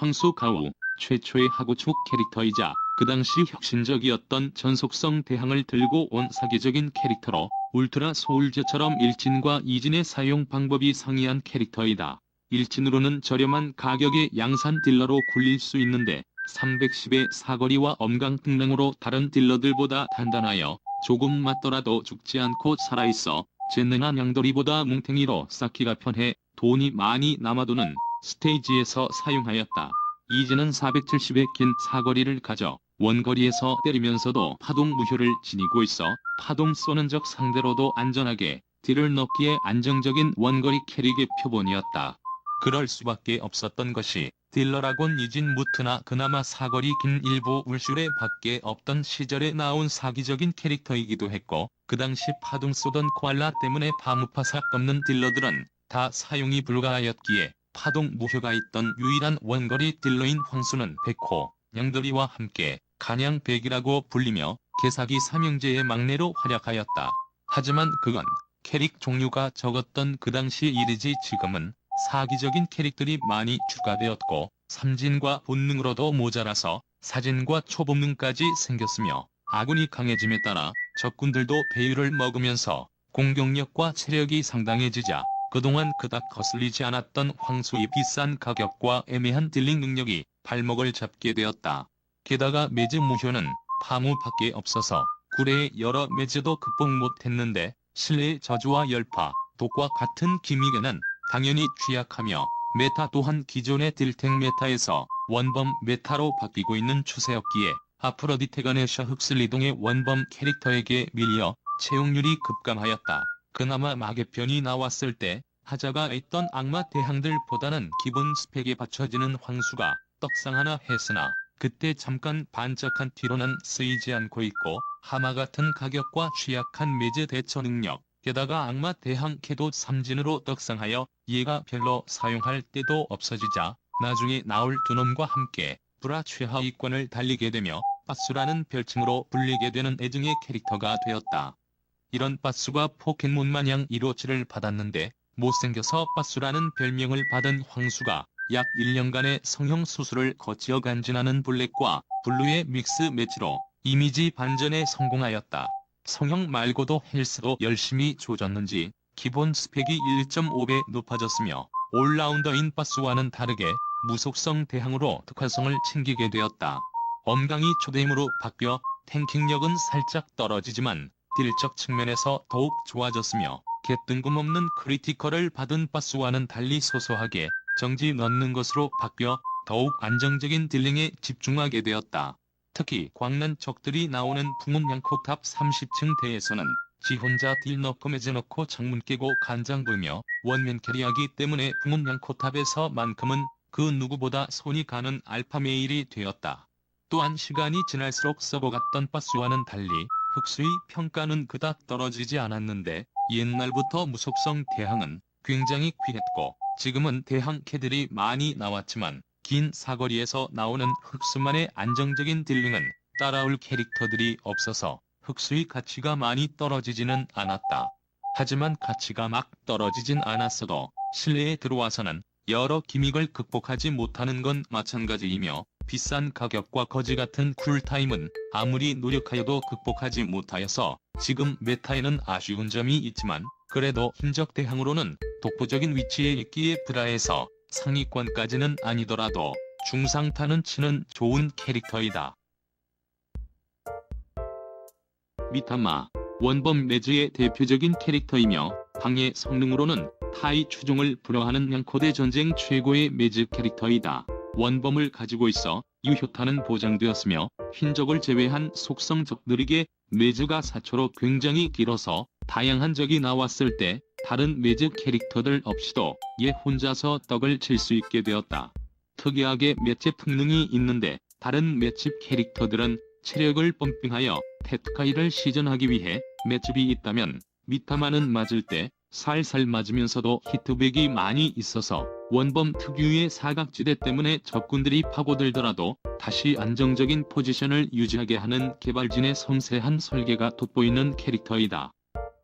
황수 가우, 최초의 하구축 캐릭터이자 그 당시 혁신적이었던 전속성 대항을 들고 온 사기적인 캐릭터로 울트라 소울저처럼 일진과 이진의 사용 방법이 상이한 캐릭터이다. 일진으로는 저렴한 가격의 양산 딜러로 굴릴 수 있는데 310의 사거리와 엄강 특능으로 다른 딜러들보다 단단하여 조금 맞더라도 죽지 않고 살아있어 젠능한 양돌이보다 뭉탱이로 쌓기가 편해 돈이 많이 남아도는 스테이지에서 사용하였다. 이진은 470의 긴 사거리를 가져 원거리에서 때리면서도 파동 무효를 지니고 있어 파동 쏘는 적 상대로도 안전하게 딜을 넣기에 안정적인 원거리 캐릭의 표본이었다. 그럴 수밖에 없었던 것이 딜러라곤 이진 무트나 그나마 사거리 긴 일부 울슈레 밖에 없던 시절에 나온 사기적인 캐릭터이기도 했고 그 당시 파동 쏘던 코알라 때문에 파무파사 없는 딜러들은 다 사용이 불가하였기에 파동 무효가 있던 유일한 원거리 딜러인 황수는 백호, 양돌이와 함께 간양백이라고 불리며 개사기 삼형제의 막내로 활약하였다. 하지만 그건 캐릭 종류가 적었던 그 당시 일이지 지금은 사기적인 캐릭들이 많이 추가되었고 삼진과 본능으로도 모자라서 사진과 초본능까지 생겼으며 아군이 강해짐에 따라 적군들도 배율을 먹으면서 공격력과 체력이 상당해지자 그동안 그닥 거슬리지 않았던 황수의 비싼 가격과 애매한 딜링 능력이 발목을 잡게 되었다. 게다가 매즈 무효는 파무밖에 없어서 구례의 여러 매즈도 극복 못했는데 실내의 저주와 열파, 독과 같은 기믹에는 당연히 취약하며 메타 또한 기존의 딜탱 메타에서 원범 메타로 바뀌고 있는 추세였기에 아프로디테가 네샤 흑슬리동의 원범 캐릭터에게 밀려 채용률이 급감하였다. 그나마 마계편이 나왔을 때 하자가 있던 악마 대항들보다는 기본 스펙에 받쳐지는 황수가 떡상 하나 했으나 그때 잠깐 반짝한 뒤로는 쓰이지 않고 있고 하마 같은 가격과 취약한 매즈 대처 능력 게다가 악마 대항 캐도 삼진으로 떡상하여 얘가 별로 사용할 때도 없어지자 나중에 나올 두 놈과 함께 브라 최하위권을 달리게 되며 빠수라는 별칭으로 불리게 되는 애증의 캐릭터가 되었다. 이런 빠수가 포켓몬마냥 이로치를 받았는데 못생겨서 빠수라는 별명을 받은 황수가 약 1년간의 성형 수술을 거치어 간지나는 블랙과 블루의 믹스 매치로 이미지 반전에 성공하였다. 성형 말고도 헬스도 열심히 조졌는지 기본 스펙이 1.5배 높아졌으며 올라운더인 빠수와는 다르게 무속성 대항으로 특화성을 챙기게 되었다. 엄강이 초대임으로 바뀌어 탱킹력은 살짝 떨어지지만 딜적 측면에서 더욱 좋아졌으며 개 뜬금없는 크리티컬을 받은 빠수와는 달리 소소하게 정지 넣는 것으로 바뀌어 더욱 안정적인 딜링에 집중하게 되었다. 특히 광난 적들이 나오는 풍운양코탑 30층 대에서는 지 혼자 딜 넣고 매즈 넣고 창문 깨고 간장 불며 원맨 캐리하기 때문에 풍운양코탑에서만큼은 그 누구보다 손이 가는 알파 메일이 되었다. 또한 시간이 지날수록 썩어갔던 빠수와는 달리 흑수의 평가는 그닥 떨어지지 않았는데 옛날부터 무속성 대항은 굉장히 귀했고 지금은 대항 캐들이 많이 나왔지만 긴 사거리에서 나오는 흑수만의 안정적인 딜링은 따라올 캐릭터들이 없어서 흑수의 가치가 많이 떨어지지는 않았다. 하지만 가치가 막 떨어지진 않았어도 실내에 들어와서는 여러 기믹을 극복하지 못하는 건 마찬가지이며 비싼 가격과 거지 같은 쿨타임은 아무리 노력하여도 극복하지 못하여서 지금 메타에는 아쉬운 점이 있지만 그래도 hin적 대항으로는 독보적인 위치에 있기에 브라에서 상위권까지는 아니더라도 중상타는 치는 좋은 캐릭터이다. 미타마, 원범 매즈의 대표적인 캐릭터이며 방해 성능으로는 타이 추종을 불허하는 양코대 전쟁 최고의 매즈 캐릭터이다. 원범을 가지고 있어 유효타는 보장되었으며 흰적을 제외한 속성 적들에게 매즈가 4초로 굉장히 길어서 다양한 적이 나왔을 때 다른 매즈 캐릭터들 없이도 얘 혼자서 떡을 칠 수 있게 되었다. 특이하게 맷집 특능이 있는데 다른 맷집 캐릭터들은 체력을 펌핑하여 테트카이를 시전하기 위해 맷집이 있다면 미타마는 맞을 때 살살 맞으면서도 히트백이 많이 있어서 원범 특유의 사각지대 때문에 적군들이 파고들더라도 다시 안정적인 포지션을 유지하게 하는 개발진의 섬세한 설계가 돋보이는 캐릭터이다.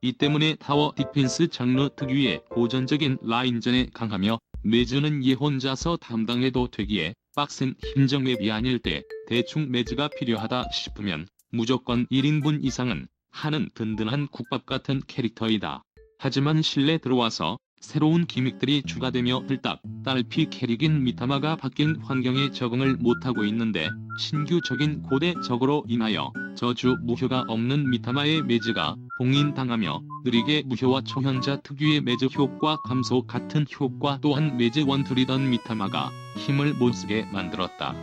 이 때문에 타워 디펜스 장르 특유의 고전적인 라인전에 강하며 매즈는 얘 혼자서 담당해도 되기에 빡센 힘정 맵이 아닐 때 대충 매즈가 필요하다 싶으면 무조건 1인분 이상은 하는 든든한 국밥 같은 캐릭터이다. 하지만 실내 들어와서 새로운 기믹들이 추가되며 들딱 딸피 캐릭인 미타마가 바뀐 환경에 적응을 못하고 있는데 신규적인 고대 적으로 인하여 저주 무효가 없는 미타마의 매즈가 봉인당하며 느리게 무효와 초현자 특유의 매즈 효과 감소 같은 효과 또한 매즈 원툴이던 미타마가 힘을 못쓰게 만들었다.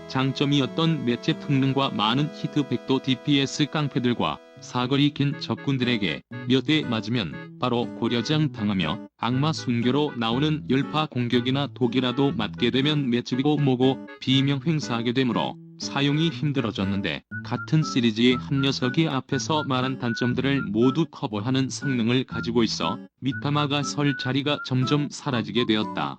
장점이었던 맷제 특능과 많은 히트백도 DPS 깡패들과 사거리 긴 적군들에게 몇 대 맞으면 바로 고려장 당하며 악마 순교로 나오는 열파 공격이나 독이라도 맞게 되면 맷집이고 뭐고 비명 행사하게 되므로 사용이 힘들어졌는데 같은 시리즈의 한 녀석이 앞에서 말한 단점들을 모두 커버하는 성능을 가지고 있어 미타마가 설 자리가 점점 사라지게 되었다.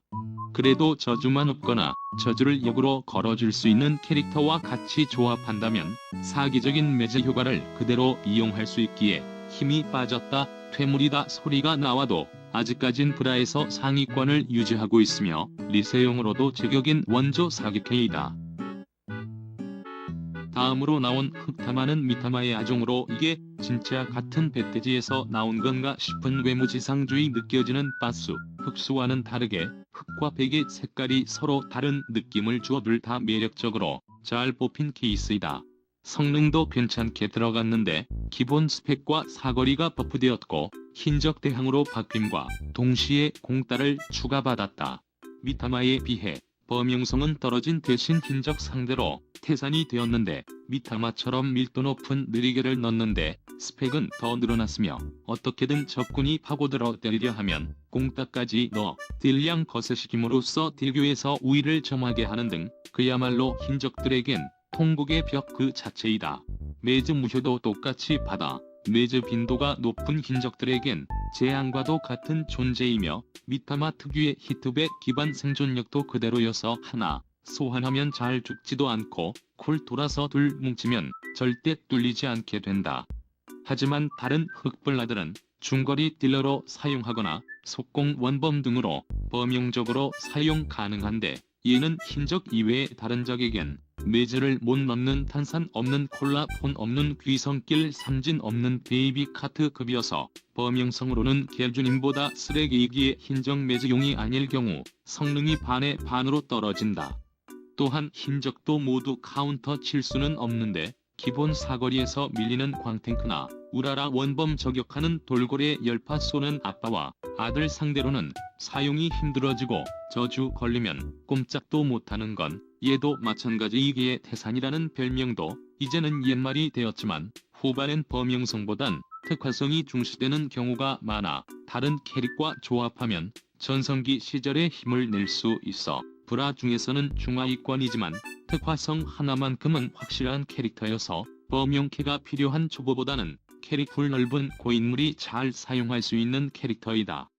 그래도 저주만 없거나 저주를 역으로 걸어줄 수 있는 캐릭터와 같이 조합한다면 사기적인 매즈 효과를 그대로 이용할 수 있기에 힘이 빠졌다, 퇴물이다 소리가 나와도 아직까진 브라에서 상위권을 유지하고 있으며 리세용으로도 제격인 원조 사기캐이다. 다음으로 나온 흑타마는 미타마의 아종으로 이게 진짜 같은 배돼지에서 나온 건가 싶은 외모지상주의 느껴지는 빠수, 흑수와는 다르게 흑과 백의 색깔이 서로 다른 느낌을 주어 둘 다 매력적으로 잘 뽑힌 케이스이다. 성능도 괜찮게 들어갔는데 기본 스펙과 사거리가 버프되었고 흰적 대항으로 바뀜과 동시에 공따를 추가받았다. 미타마에 비해 범용성은 떨어진 대신 흰적 상대로 태산이 되었는데 미타마처럼 밀도 높은 느리게를 넣는데 스펙은 더 늘어났으며 어떻게든 적군이 파고들어 때리려 하면 공따까지 넣어 딜량 거세시킴으로써 딜교에서 우위를 점하게 하는 등 그야말로 흰적들에겐 통곡의 벽 그 자체이다. 매즈 무효도 똑같이 받아 매즈 빈도가 높은 흰적들에겐 재앙과도 같은 존재이며 미타마 특유의 히트백 기반 생존력도 그대로여서 하나 소환하면 잘 죽지도 않고 콜 돌아서 둘 뭉치면 절대 뚫리지 않게 된다. 하지만 다른 흑블라들은 중거리 딜러로 사용하거나 속공 원범 등으로 범용적으로 사용 가능한데 얘는 흰적 이외의 다른 적에겐 매즈를 못 넣는 탄산 없는 콜라 폰 없는 귀성길 삼진 없는 베이비 카트급이어서 범용성으로는 개주님보다 쓰레기이기에 흰적 매즈용이 아닐 경우 성능이 반의 반으로 떨어진다. 또한 흰적도 모두 카운터 칠 수는 없는데 기본 사거리에서 밀리는 광탱크나 우라라 원범 저격하는 돌고래 열파 쏘는 아빠와 아들 상대로는 사용이 힘들어지고 저주 걸리면 꼼짝도 못하는 건 얘도 마찬가지이기에 태산이라는 별명도 이제는 옛말이 되었지만 후반엔 범용성보단 특화성이 중시되는 경우가 많아 다른 캐릭과 조합하면 전성기 시절의 힘을 낼 수 있어 브라 중에서는 중하위권이지만 특화성 하나만큼은 확실한 캐릭터여서 범용캐가 필요한 초보보다는 캐릭풀 넓은 고인물이 잘 사용할 수 있는 캐릭터이다.